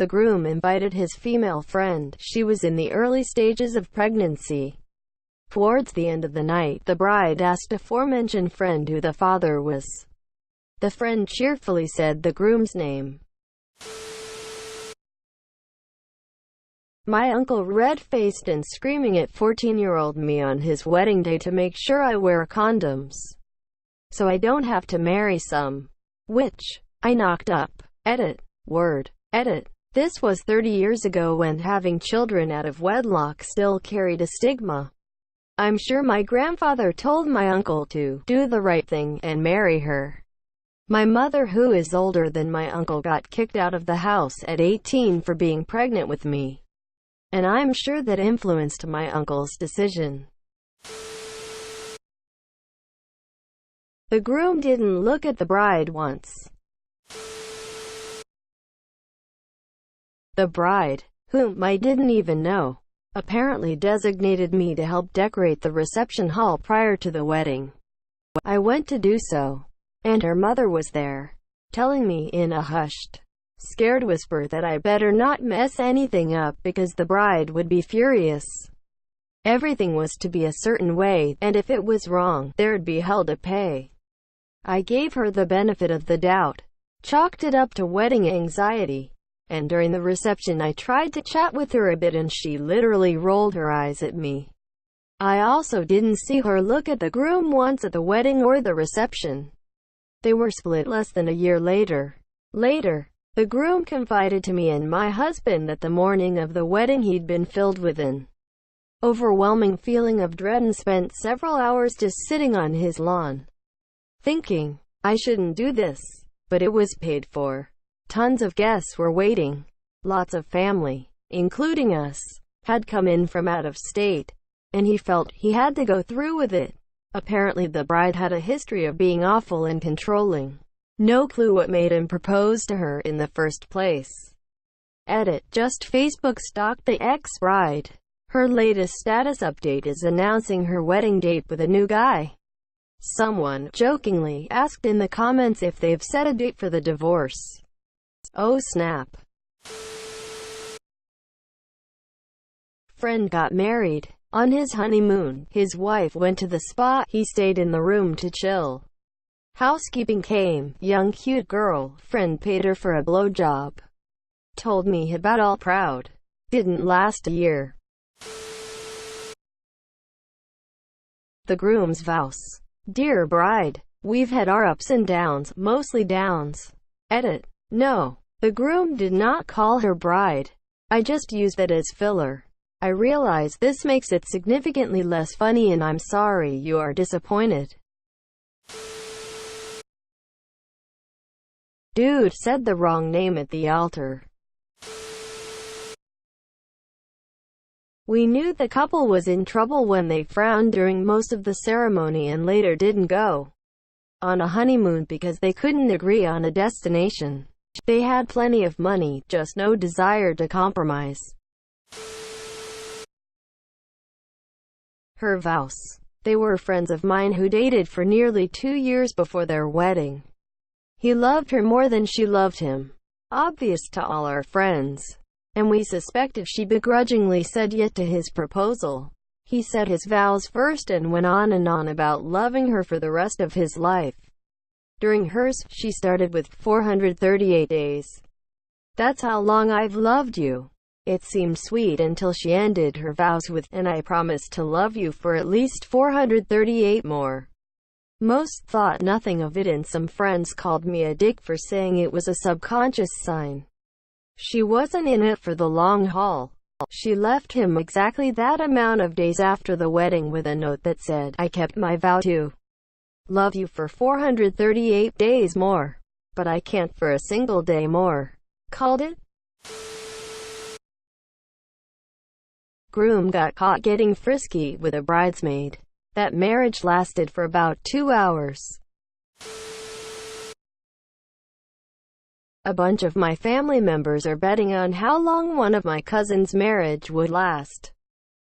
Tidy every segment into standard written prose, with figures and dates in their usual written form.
The groom invited his female friend. She was in the early stages of pregnancy. Towards the end of the night, the bride asked aforementioned friend who the father was. The friend cheerfully said the groom's name. My uncle, red-faced and screaming at 14-year-old me on his wedding day to make sure I wear condoms, so I don't have to marry some witch I knocked up. Edit. Word. Edit. This was 30 years ago when having children out of wedlock still carried a stigma. I'm sure my grandfather told my uncle to do the right thing and marry her. My mother, who is older than my uncle, got kicked out of the house at 18 for being pregnant with me, and I'm sure that influenced my uncle's decision. The groom didn't look at the bride once. The bride, whom I didn't even know, apparently designated me to help decorate the reception hall prior to the wedding. I went to do so, and her mother was there, telling me in a hushed, scared whisper that I better not mess anything up because the bride would be furious. Everything was to be a certain way, and if it was wrong, there'd be hell to pay. I gave her the benefit of the doubt, chalked it up to wedding anxiety, and during the reception I tried to chat with her a bit and she literally rolled her eyes at me. I also didn't see her look at the groom once at the wedding or the reception. They were split less than a year later. The groom confided to me and my husband that the morning of the wedding he'd been filled with an overwhelming feeling of dread and spent several hours just sitting on his lawn, thinking, I shouldn't do this, but it was paid for. Tons of guests were waiting. Lots of family, including us, had come in from out of state, and he felt he had to go through with it. Apparently the bride had a history of being awful and controlling. No clue what made him propose to her in the first place. Edit. Just Facebook stalked the ex-bride. Her latest status update is announcing her wedding date with a new guy. Someone jokingly asked in the comments if they've set a date for the divorce. Oh snap. Friend got married. On his honeymoon, his wife went to the spa, he stayed in the room to chill. Housekeeping came, young cute girl, friend paid her for a blowjob. Told me about all proud. Didn't last a year. The groom's vows. Dear bride, we've had our ups and downs, mostly downs. Edit. No, the groom did not call her bride. I just used that as filler. I realize this makes it significantly less funny and I'm sorry you are disappointed. Dude said the wrong name at the altar. We knew the couple was in trouble when they frowned during most of the ceremony and later didn't go on a honeymoon because they couldn't agree on a destination. They had plenty of money, just no desire to compromise. Her vows. They were friends of mine who dated for nearly 2 years before their wedding. He loved her more than she loved him. Obvious to all our friends. And we suspected she begrudgingly said yes to his proposal. He said his vows first and went on about loving her for the rest of his life. During hers, she started with 438 days. That's how long I've loved you. It seemed sweet until she ended her vows with, and I promise to love you for at least 438 more. Most thought nothing of it and some friends called me a dick for saying it was a subconscious sign. She wasn't in it for the long haul. She left him exactly that amount of days after the wedding with a note that said, I kept my vow to love you for 438 days more, but I can't for a single day more. Called it? Groom got caught getting frisky with a bridesmaid. That marriage lasted for about 2 hours. A bunch of my family members are betting on how long one of my cousin's marriage would last.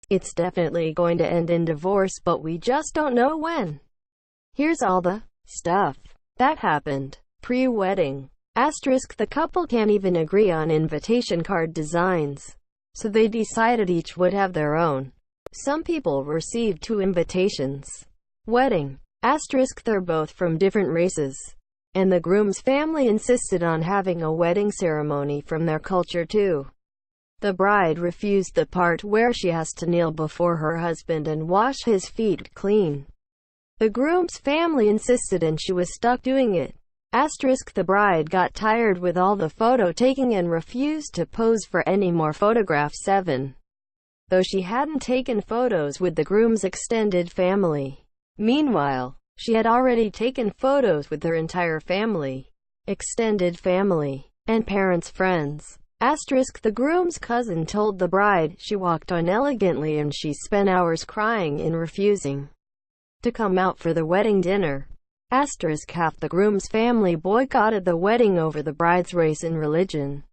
It's definitely going to end in divorce, but we just don't know when. Here's all the stuff that happened pre-wedding. Asterisk the couple can't even agree on invitation card designs, so they decided each would have their own. Some people received 2 invitations. Wedding. Asterisk they're both from different races, and the groom's family insisted on having a wedding ceremony from their culture too. The bride refused the part where she has to kneel before her husband and wash his feet clean. The groom's family insisted and she was stuck doing it. Asterisk the bride got tired with all the photo taking and refused to pose for any more photographs. 7. Though she hadn't taken photos with the groom's extended family. Meanwhile, she had already taken photos with her entire family, extended family, and parents' friends. Asterisk the groom's cousin told the bride she walked unelegantly and she spent hours crying in refusing to come out for the wedding dinner. Asterisk half the groom's family boycotted the wedding over the bride's race and religion.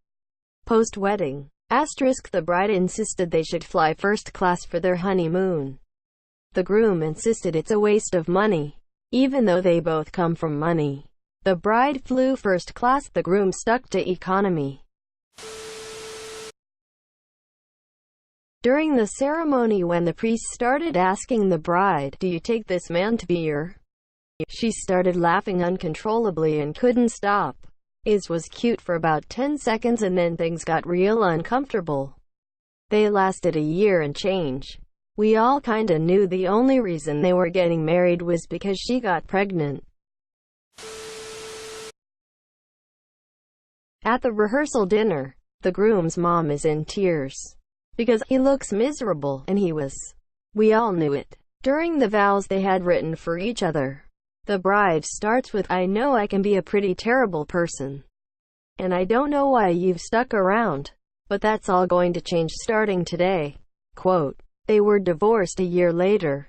Post-wedding. Asterisk the bride insisted they should fly first class for their honeymoon. The groom insisted it's a waste of money, even though they both come from money. The bride flew first class, the groom stuck to economy. During the ceremony, when the priest started asking the bride, "Do you take this man to be your?" she started laughing uncontrollably and couldn't stop. It was cute for about 10 seconds and then things got real uncomfortable. They lasted a year and change. We all kinda knew the only reason they were getting married was because she got pregnant. At the rehearsal dinner, the groom's mom is in tears because he looks miserable, and he was. We all knew it. During the vows they had written for each other, the bride starts with, "I know I can be a pretty terrible person, and I don't know why you've stuck around, but that's all going to change starting today." Quote. They were divorced a year later.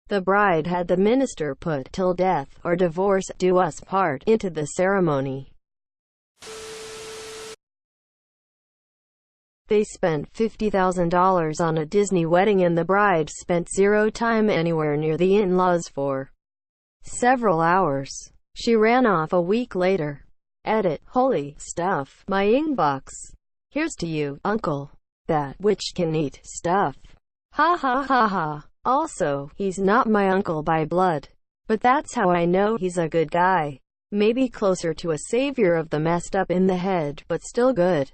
The bride had the minister put "till death or divorce do us part" into the ceremony. They spent $50,000 on a Disney wedding and the bride spent 0 time anywhere near the in-laws for several hours. She ran off a week later. Edit. Holy stuff. My inbox. Here's to you, uncle. That witch can eat stuff. Ha ha ha ha. Also, he's not my uncle by blood, but that's how I know he's a good guy. Maybe closer to a savior of the messed up in the head, but still good.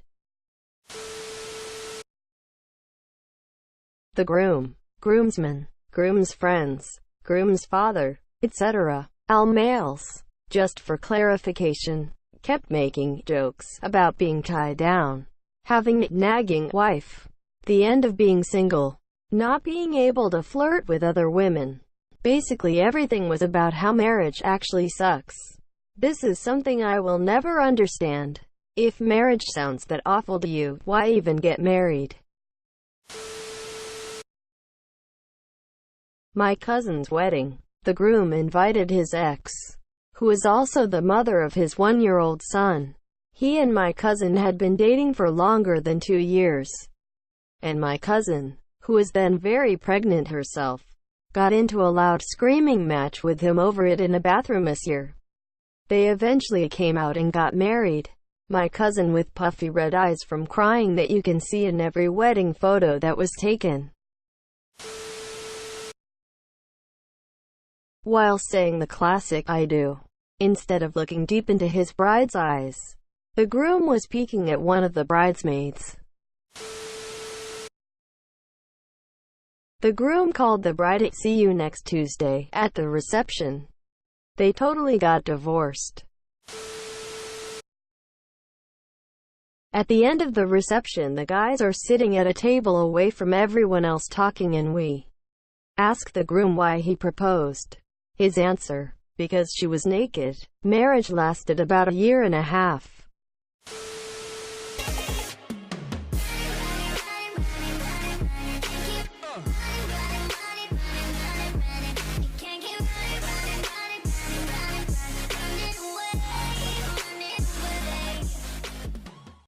The groom, groomsmen, groom's friends, groom's father, etc. All males, just for clarification, kept making jokes about being tied down, having a nagging wife, the end of being single, not being able to flirt with other women. Basically everything was about how marriage actually sucks. This is something I will never understand. If marriage sounds that awful to you, why even get married? My cousin's wedding. The groom invited his ex, who is also the mother of his 1-year-old son. He and my cousin had been dating for longer than 2 years. And my cousin, who was then very pregnant herself, got into a loud screaming match with him over it in a bathroom this year. They eventually came out and got married. My cousin with puffy red eyes from crying that you can see in every wedding photo that was taken. While saying the classic "I do," instead of looking deep into his bride's eyes, the groom was peeking at one of the bridesmaids. The groom called the bride at "See you next Tuesday" at the reception. They totally got divorced. At the end of the reception, the guys are sitting at a table away from everyone else talking, and we ask the groom why he proposed. His answer: because she was naked. Marriage lasted about a year and a half.